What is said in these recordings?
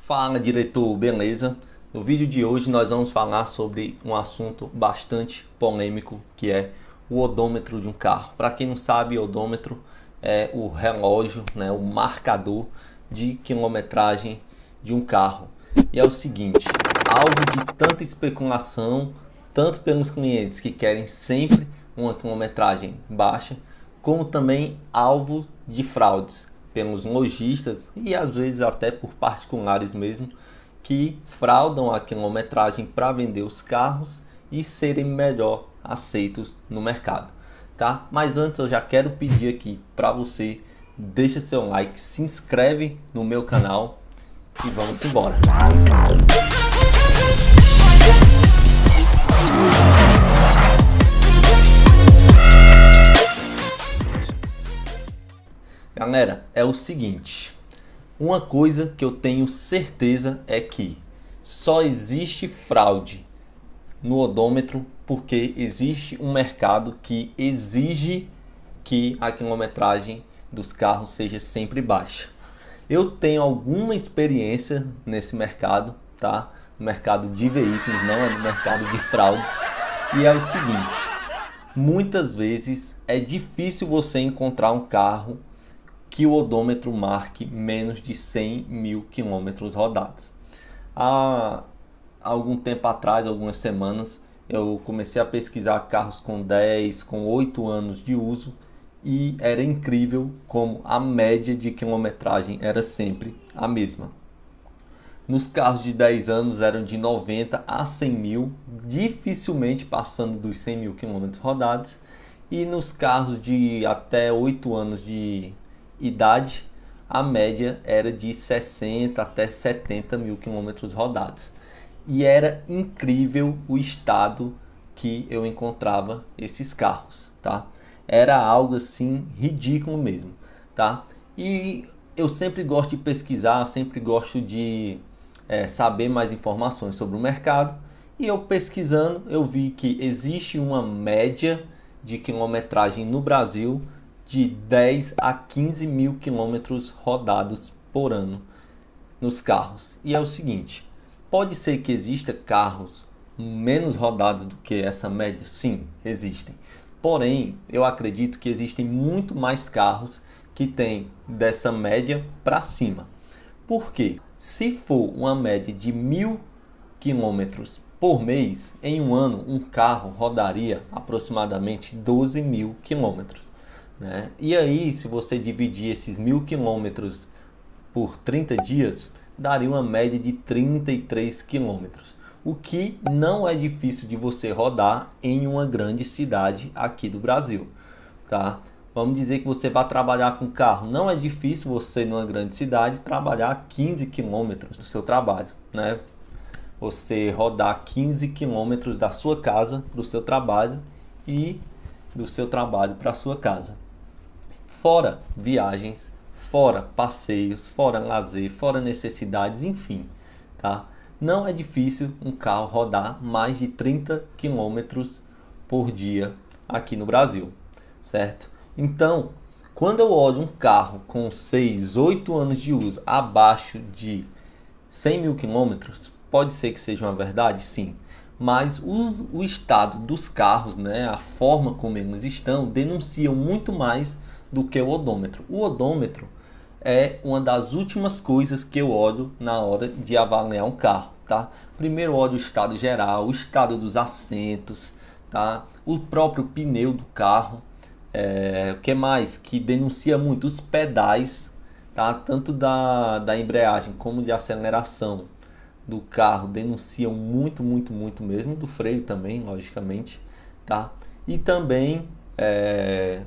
Fala, diretor, beleza? No vídeo de hoje nós vamos falar sobre um assunto bastante polêmico, que é o odômetro de um carro. Para quem não sabe, o odômetro é o relógio, né, o marcador de quilometragem de um carro. E é o seguinte, alvo de tanta especulação, tanto pelos clientes que querem sempre uma quilometragem baixa, como também alvo de fraudes pelos lojistas e às vezes até por particulares mesmo, que fraudam a quilometragem para vender os carros e serem melhor aceitos no mercado, tá? Mas antes eu já quero pedir aqui para você, deixa seu like, se inscreve no meu canal e vamos embora. Galera, é o seguinte, uma coisa que eu tenho certeza é que só existe fraude no odômetro porque existe um mercado que exige que a quilometragem dos carros seja sempre baixa. Eu tenho alguma experiência nesse mercado, tá? No mercado de veículos, não é no mercado de fraudes. E é o seguinte, muitas vezes é difícil você encontrar um carro que o odômetro marque menos de 100 mil quilômetros rodados. Há algum tempo atrás, algumas semanas, eu comecei a pesquisar carros com 10, com 8 anos de uso e era incrível como a média de quilometragem era sempre a mesma. Nos carros de 10 anos eram de 90 a 100 mil, dificilmente passando dos 100 mil quilômetros rodados, e nos carros de até 8 anos de idade, a média era de 60 até 70 mil quilômetros rodados. E era incrível o estado que eu encontrava esses carros, tá? Era algo assim ridículo mesmo, tá? E eu sempre gosto de pesquisar, sempre gosto de saber mais informações sobre o mercado. E eu pesquisando, eu vi que existe uma média de quilometragem no Brasil de 10 a 15 mil quilômetros rodados por ano nos carros. E é o seguinte, pode ser que exista carros menos rodados do que essa média? Sim, existem. Porém, eu acredito que existem muito mais carros que têm dessa média para cima. Por quê? Se for uma média de 1.000 quilômetros por mês, em um ano um carro rodaria aproximadamente 12 mil quilômetros. Né? E aí, se você dividir esses 1.000 quilômetros por 30 dias, daria uma média de 33 quilômetros. O que não é difícil de você rodar em uma grande cidade aqui do Brasil. Tá? Vamos dizer que você vai trabalhar com carro. Não é difícil você, numa grande cidade, trabalhar 15 quilômetros do seu trabalho. Né? Você rodar 15 quilômetros da sua casa para o seu trabalho e do seu trabalho para a sua casa. Fora viagens, fora passeios, fora lazer, fora necessidades, enfim, tá? Não é difícil um carro rodar mais de 30 quilômetros por dia aqui no Brasil, certo? Então, quando eu olho um carro com 6, 8 anos de uso abaixo de 100 mil quilômetros, pode ser que seja uma verdade, sim. Mas o estado dos carros, né, a forma como eles estão, denunciam muito mais do que o odômetro. O odômetro é uma das últimas coisas que eu olho na hora de avaliar um carro, tá? Primeiro eu olho o estado geral, o estado dos assentos, tá? O próprio pneu do carro, o que mais? Que denuncia muito os pedais, tá? Tanto da embreagem como de aceleração do carro denunciam muito mesmo, do freio também, logicamente, tá? E também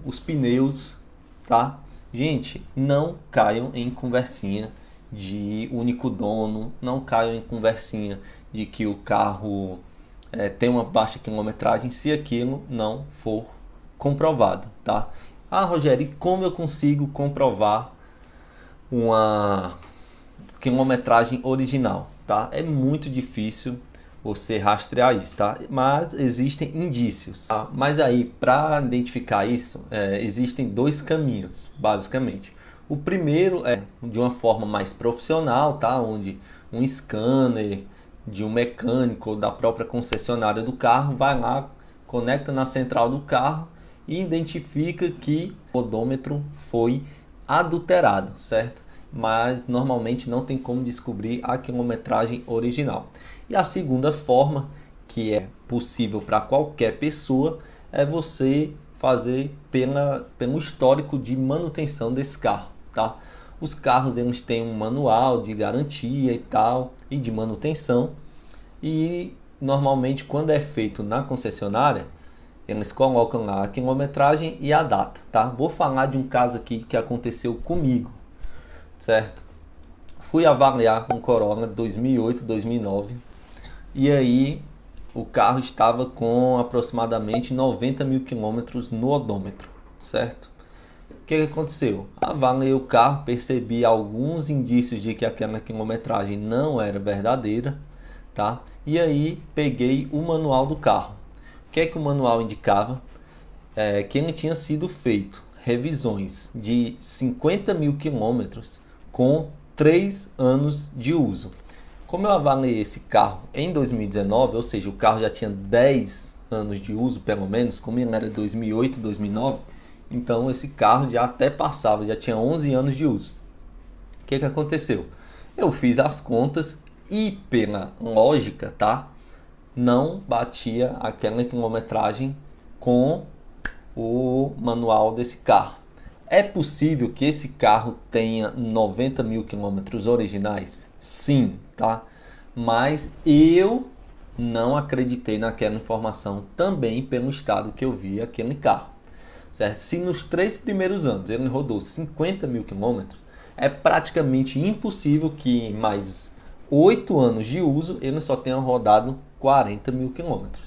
os pneus, tá? Gente, não caiam em conversinha de único dono, não caiam em conversinha de que o carro tem uma baixa quilometragem se aquilo não for comprovado, tá? Ah, Rogério, e como eu consigo comprovar uma quilometragem original? Tá? É muito difícil você rastrear isso, tá? Mas existem indícios, tá? Mas aí, para identificar isso, existem dois caminhos, basicamente. O primeiro é de uma forma mais profissional, tá? Onde um scanner de um mecânico ou da própria concessionária do carro, vai lá, conecta na central do carro e identifica que o odômetro foi adulterado, certo? Mas normalmente não tem como descobrir a quilometragem original. E a segunda forma, que é possível para qualquer pessoa, é você fazer pelo histórico de manutenção desse carro, tá? Os carros eles têm um manual de garantia e tal, e de manutenção, e normalmente quando é feito na concessionária, eles colocam lá a quilometragem e a data, tá? Vou falar de um caso aqui que aconteceu comigo, certo? Fui avaliar um Corolla 2008, 2009, e aí o carro estava com aproximadamente 90 mil quilômetros no odômetro, certo? O que aconteceu? Avaliei o carro, percebi alguns indícios de que aquela quilometragem não era verdadeira, tá? E aí peguei o manual do carro. O que é que o manual indicava? Que ele tinha sido feito revisões de 50 mil quilômetros com 3 anos de uso. Como eu avaliei esse carro em 2019, ou seja, o carro já tinha 10 anos de uso pelo menos, como ele era 2008, 2009, então esse carro já até passava, já tinha 11 anos de uso. O que aconteceu? Eu fiz as contas e pela lógica, tá? Não batia aquela quilometragem com o manual desse carro. É possível que esse carro tenha 90 mil quilômetros originais? Sim, tá? Mas eu não acreditei naquela informação também pelo estado que eu vi aquele carro, certo? Se nos 3 primeiros anos ele rodou 50 mil quilômetros, é praticamente impossível que em mais 8 anos de uso ele só tenha rodado 40 mil quilômetros.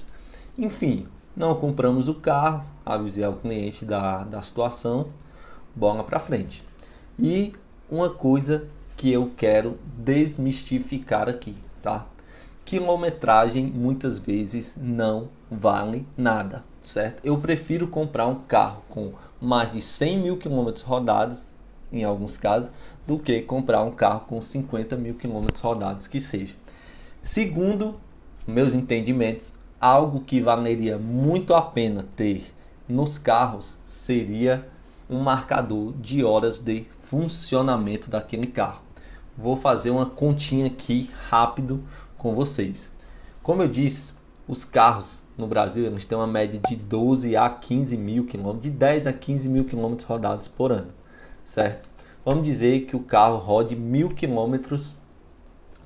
Enfim, não compramos o carro, avisei ao cliente da situação, bola para frente. E uma coisa que eu quero desmistificar aqui, tá? Quilometragem muitas vezes não vale nada, certo? Eu prefiro comprar um carro com mais de 100 mil quilômetros rodados, em alguns casos, do que comprar um carro com 50 mil quilômetros rodados que seja. Segundo meus entendimentos, algo que valeria muito a pena ter nos carros seria um marcador de horas de funcionamento daquele carro. Vou fazer uma continha aqui rápido com vocês. Como eu disse, os carros no Brasil eles têm uma média de 12 a 15 mil quilômetros, de 10 a 15 mil quilômetros rodados por ano, certo? Vamos dizer que o carro rode 1000 quilômetros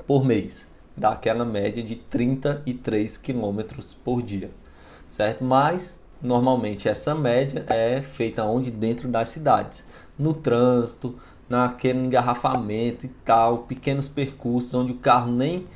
por mês, dá aquela média de 33 quilômetros por dia, certo? Mas normalmente essa média é feita onde? Dentro das cidades, no trânsito, naquele engarrafamento e tal, pequenos percursos onde o carro nem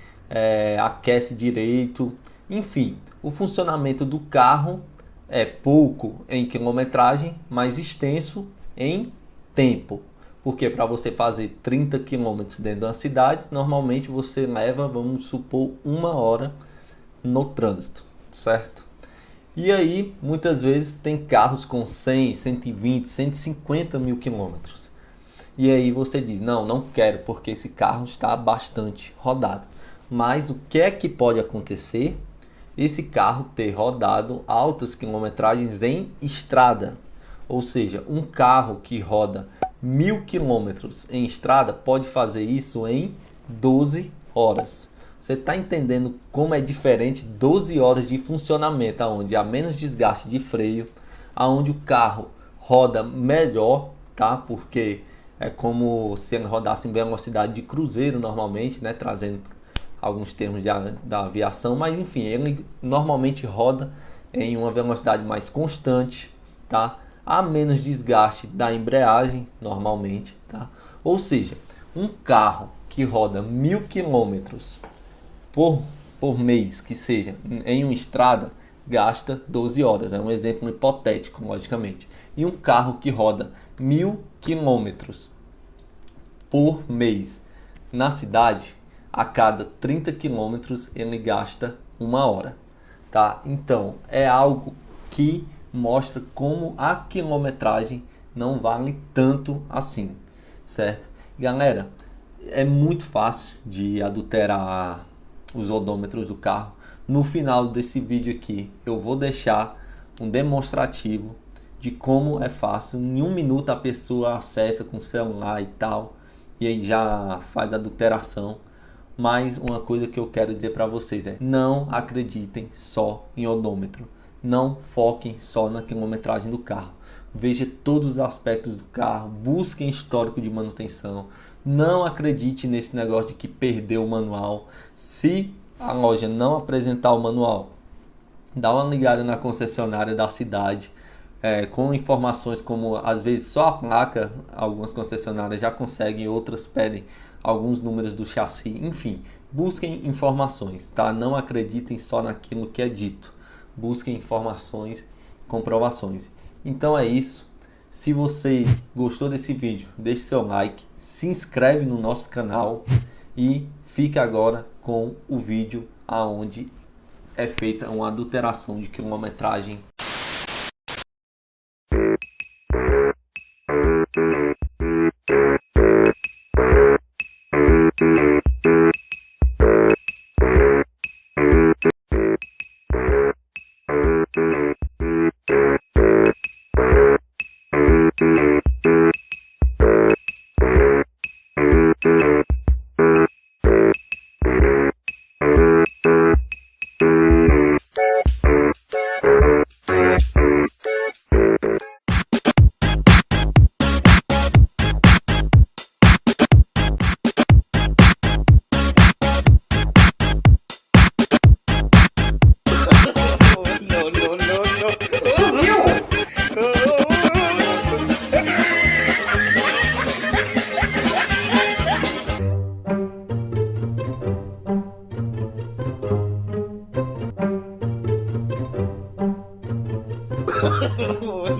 aquece direito. Enfim, o funcionamento do carro é pouco em quilometragem, mas extenso em tempo. Porque para você fazer 30 km dentro da cidade, normalmente você leva, vamos supor, 1 hora no trânsito, certo? E aí, muitas vezes tem carros com 100, 120, 150 mil quilômetros. E aí você diz, não quero, porque esse carro está bastante rodado. Mas o que é que pode acontecer? Esse carro ter rodado altas quilometragens em estrada. Ou seja, um carro que roda 1000 quilômetros em estrada pode fazer isso em 12 horas. Você está entendendo como é diferente 12 horas de funcionamento, onde há menos desgaste de freio, aonde o carro roda melhor, tá? Porque é como se ele rodasse em velocidade de cruzeiro normalmente, né? Trazendo alguns termos da aviação, mas enfim, ele normalmente roda em uma velocidade mais constante, tá? Há menos desgaste da embreagem normalmente, tá? Ou seja, um carro que roda 1000 quilômetros por mês, que seja, em uma estrada, gasta 12 horas. É um exemplo hipotético, logicamente. E um carro que roda 1000 quilômetros por mês na cidade, a cada 30 quilômetros ele gasta 1 hora, tá? Então, é algo que mostra como a quilometragem não vale tanto assim, certo? Galera, é muito fácil de adulterar os odômetros do carro. No final desse vídeo aqui eu vou deixar um demonstrativo de como é fácil. Em 1 minuto a pessoa acessa com o celular e tal, e aí já faz a adulteração. Mas uma coisa que eu quero dizer para vocês é: não acreditem só em odômetro. Não foquem só na quilometragem do carro. Veja todos os aspectos do carro, busquem histórico de manutenção. Não acredite nesse negócio de que perdeu o manual. Se a loja não apresentar o manual, dá uma ligada na concessionária da cidade, com informações como, às vezes, só a placa. Algumas concessionárias já conseguem, outras pedem alguns números do chassi. Enfim, busquem informações, tá? Não acreditem só naquilo que é dito. Busquem informações, comprovações. Então é isso. Se você gostou desse vídeo, deixe seu like, se inscreve no nosso canal e fique agora com o vídeo aonde é feita uma adulteração de quilometragem.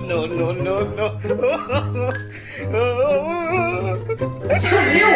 No, no, no, no. Sumiu!